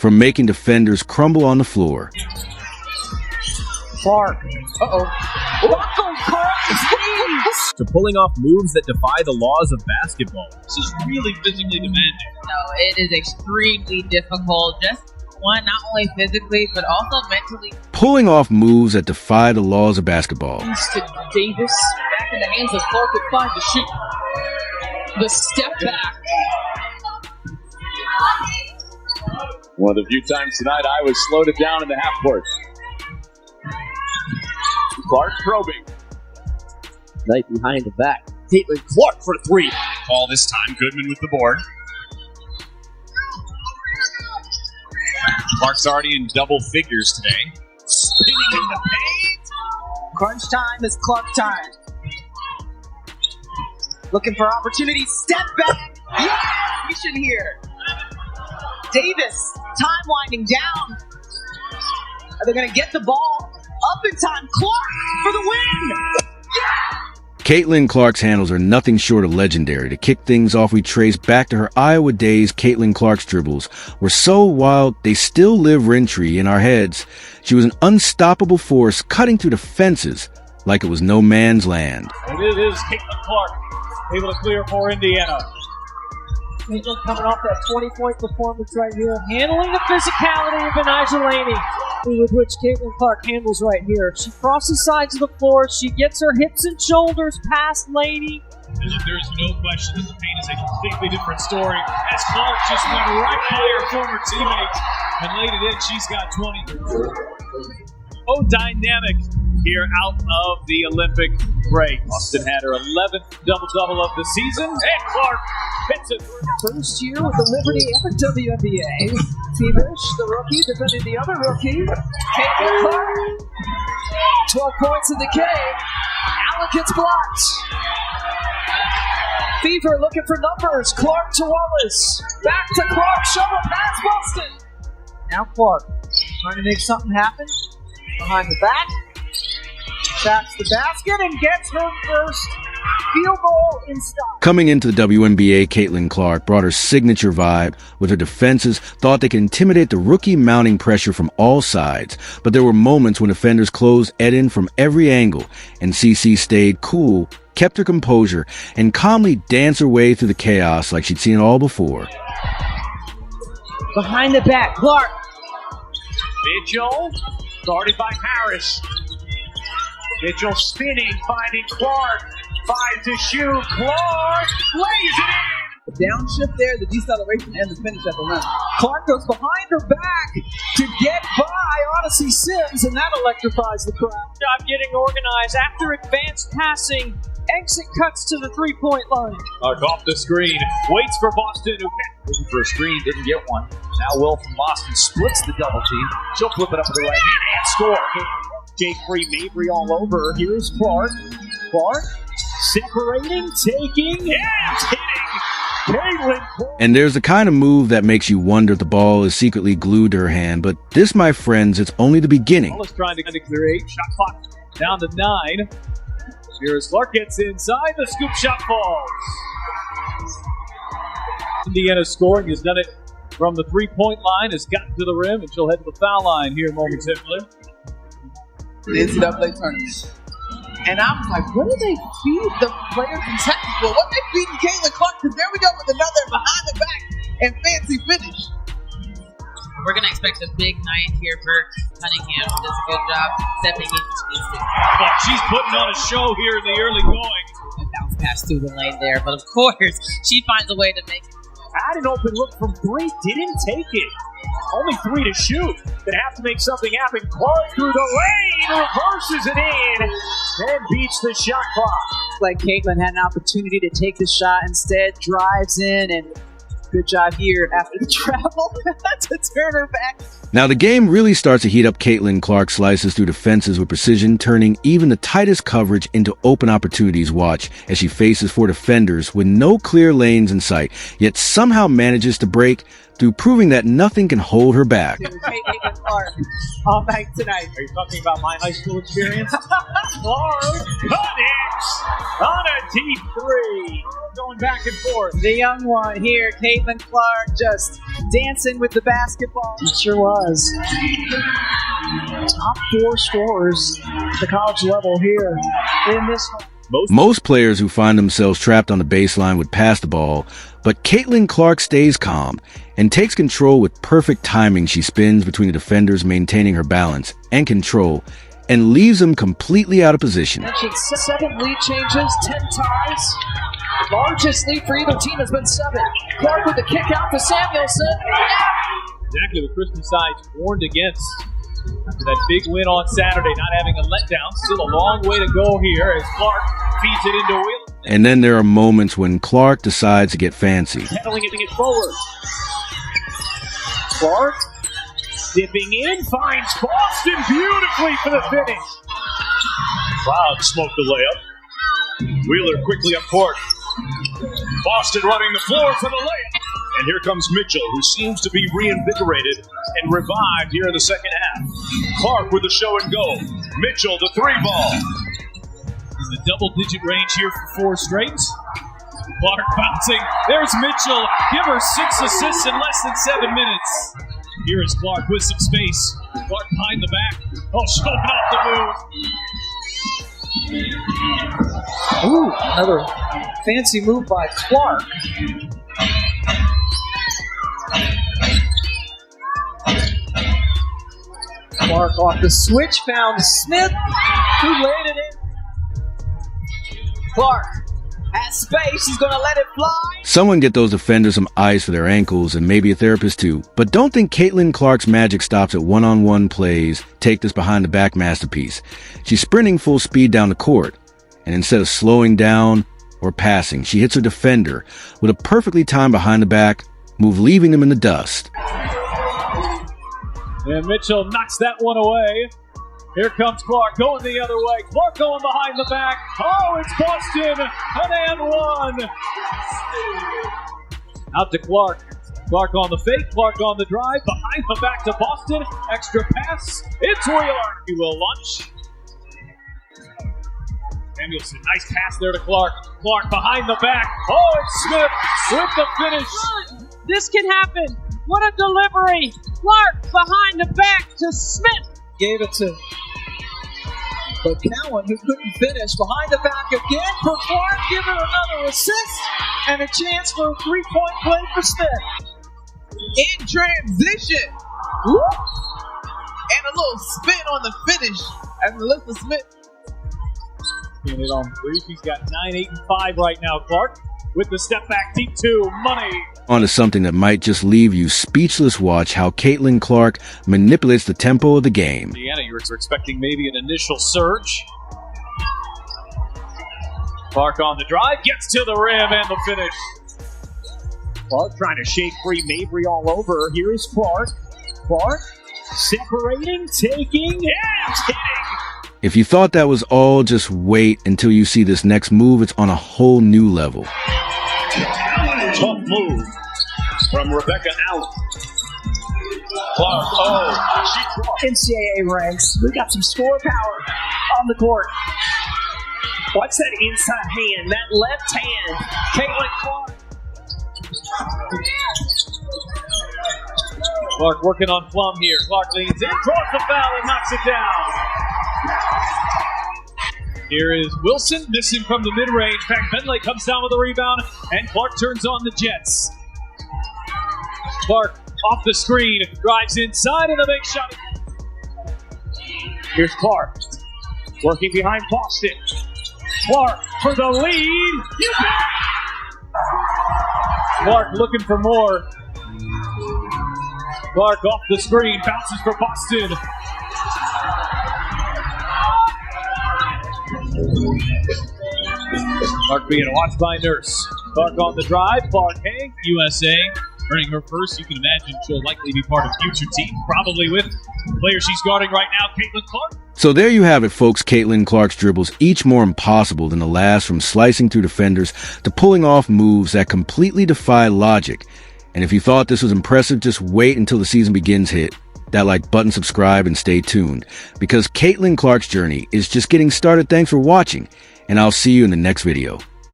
from making defenders crumble on the floor. Clark. To pulling off moves that defy the laws of basketball. This is really physically demanding. No, it is extremely difficult. Just one, not only physically, but also mentally. Pulling off moves that defy the laws of basketball. To Davis. Back in the hands of Clark with 5 to shoot. The step back. One of the few times tonight I was slowed it down in the half court. Clark probing. Right behind the back. Caitlin Clark for 3. Ball this time. Goodman with the board. Clark's already in double figures today. Spinning in the paint. Crunch time is Clark time. Looking for opportunity. Step back. Yeah, we should hear. Davis, time winding down. Are they going to get the ball up in time? Clark for the win. Yeah! Caitlin Clark's handles are nothing short of legendary. To kick things off, we trace back to her Iowa days. Caitlin Clark's dribbles were so wild, they still live rent-free in our heads. She was an unstoppable force, cutting through the fences like it was no man's land. And it is Caitlin Clark able to clear for Indiana. Caitlin coming off that 20-point performance right here, handling the physicality of Benijah Laney, with which Caitlin Clark handles right here. She crosses sides of the floor, she gets her hips and shoulders past Laney. There's no question that the paint is a completely different story, as Clark just went right by her former teammate and laid it in. She's got 20. Oh, dynamic here out of the Olympic break. Austin had her 11th double-double of the season, and Clark hits it. First year with the Liberty and the WNBA. Teamish, the rookie, defending the other rookie. Caitlin Clark. 12 points in the K. Allen gets blocked. Fever looking for numbers. Clark to Wallace. Back to Clark. Shovel pass busted. Now Clark trying to make something happen. Behind the back. Shacks the basket and gets her first field goal in style. Coming into the WNBA, Caitlin Clark brought her signature vibe with her defenses, thought they could intimidate the rookie, mounting pressure from all sides. But there were moments when defenders closed Ed in from every angle, and CC stayed cool, kept her composure, and calmly danced her way through the chaos like she'd seen it all before. Behind the back, Clark. Mitchell, guarded by Harris. Mitchell spinning, finding Clark. 5 to shoot. Clark lays it in. The downshift there, the deceleration, and the finish at the rim. Clark goes behind her back to get by Odyssey Sims, and that electrifies the crowd. Job getting organized after advanced passing. Exit cuts to the 3-point line. Clark off the screen. Waits for Boston. Looking for a screen, didn't get one. Now Will from Boston splits the double team. She'll flip it up to the right hand and score. Jake Free, Mabry all over. Here's Clark. Clark separating, taking, and hitting. Caitlin Clark. And there's the kind of move that makes you wonder if the ball is secretly glued to her hand. But this, my friends, it's only the beginning. Wallace trying to clear 8. Shot clock down to 9. Here's Clark gets inside. The scoop shot falls. Indiana scoring has done it from the 3-point line, has gotten to the rim, and she'll head to the foul line here momentarily. The NCAA tournament. And I was like, what do they feed the players in Texas for? What they feeding Caitlin Clark? Because there we go with another behind the back and fancy finish. We're going to expect a big night here for Cunningham. Does a good job stepping into these things. But she's putting on a show here in the early going. And bounce pass through the lane there. But of course, she finds a way to make it. Had an open look from 3, didn't take it. Only 3 to shoot. Gonna have to make something happen. Clark through the lane, reverses it in, then beats the shot clock. Like Caitlin had an opportunity to take the shot, instead drives in, and good job here after the travel to turn her back. Now the game really starts to heat up. Caitlin Clark slices through defenses with precision, turning even the tightest coverage into open opportunities. Watch as she faces 4 defenders with no clear lanes in sight, yet somehow manages to break through proving that nothing can hold her back. Playmaking Clark all night tonight. Are you talking about my high school experience? Clark connects on a deep three. Going back and forth. The young one here, Caitlin Clark, just dancing with the basketball. It sure was. Top 4 scorers at the college level here in this one. Most players who find themselves trapped on the baseline would pass the ball, but Caitlin Clark stays calm and takes control with perfect timing. She spins between the defenders, maintaining her balance and control, and leaves them completely out of position. 7 lead changes, 10 ties. The largest lead for either team has been 7. Clark with the kick out to Samuelson. Exactly what Christian Sides warned against. After that big win on Saturday, not having a letdown, still a long way to go here as Clark feeds it into Wheeler. And then there are moments when Clark decides to get fancy. Pedaling it forward. Clark dipping in, finds Boston beautifully for the finish. Cloud smoked the layup. Wheeler quickly up court. Boston running the floor for the layup. And here comes Mitchell, who seems to be reinvigorated and revived here in the second half. Clark with the show and go. Mitchell, the 3-ball. In the double-digit range here for 4 straight. Clark bouncing. There's Mitchell. Give her 6 assists in less than 7 minutes. Here is Clark with some space. Clark behind the back. Oh, showing off the move. Ooh, another fancy move by Clark. Clark off the switch, found Smith, who laid it in. Clark has space, he's going to let it fly. Someone get those defenders some ice for their ankles, and maybe a therapist too. But don't think Caitlin Clark's magic stops at one-on-one plays. Take this behind-the-back masterpiece. She's sprinting full speed down the court, and instead of slowing down or passing, she hits her defender with a perfectly timed behind-the-back move, leaving them in the dust. And Mitchell knocks that one away. Here comes Clark going the other way. Clark going behind the back. Oh, it's Boston. An and one. Out to Clark. Clark on the fake. Clark on the drive. Behind the back to Boston. Extra pass. It's Wheeler. He will launch. Samuelson, nice pass there to Clark. Clark behind the back. Oh, it's Smith with the finish. This can happen. What a delivery. Clark behind the back to Smith. Gave it to Cowan, who couldn't finish. Behind the back again for Clark, giving another assist and a chance for a 3-point play for Smith. In transition. Woo. And a little spin on the finish as Melissa Smith. Getting it on 3. He's got 9, 8, and 5 right now, Clark. With the step back deep 2, money. On to something that might just leave you speechless. Watch how Caitlin Clark manipulates the tempo of the game. Indiana, you were expecting maybe an initial surge. Clark on the drive, gets to the rim and the finish. Clark trying to shake free Mabry all over. Here is Clark. Clark separating, taking, and hitting. If you thought that was all, just wait until you see this next move. It's on a whole new level. Tough move from Rebecca Allen. Clark, she dropped. NCAA ranks. We got some score power on the court. What's that inside hand? That left hand. Caitlin Clark. Clark working on Plum here. Clark leans in, draws the foul, and knocks it down. Here is Wilson, missing from the mid-range. In fact, Bentley comes down with the rebound, and Clark turns on the Jets. Clark off the screen, drives inside, and a big shot. Here's Clark, working behind Boston. Clark for the lead. Clark looking for more. Clark off the screen, bounces for Boston. Clark being watched by Nurse. Clark on the drive. Clark Hay, USA, earning her first. You can imagine she'll likely be part of future team, probably with the player she's guarding right now, Caitlin Clark. So there you have it, folks. Caitlin Clark's dribbles, each more impossible than the last, from slicing through defenders to pulling off moves that completely defy logic. And if you thought this was impressive, just wait until the season begins. Hit that like button, subscribe, and stay tuned, because Caitlin Clark's journey is just getting started. Thanks for watching, and I'll see you in the next video.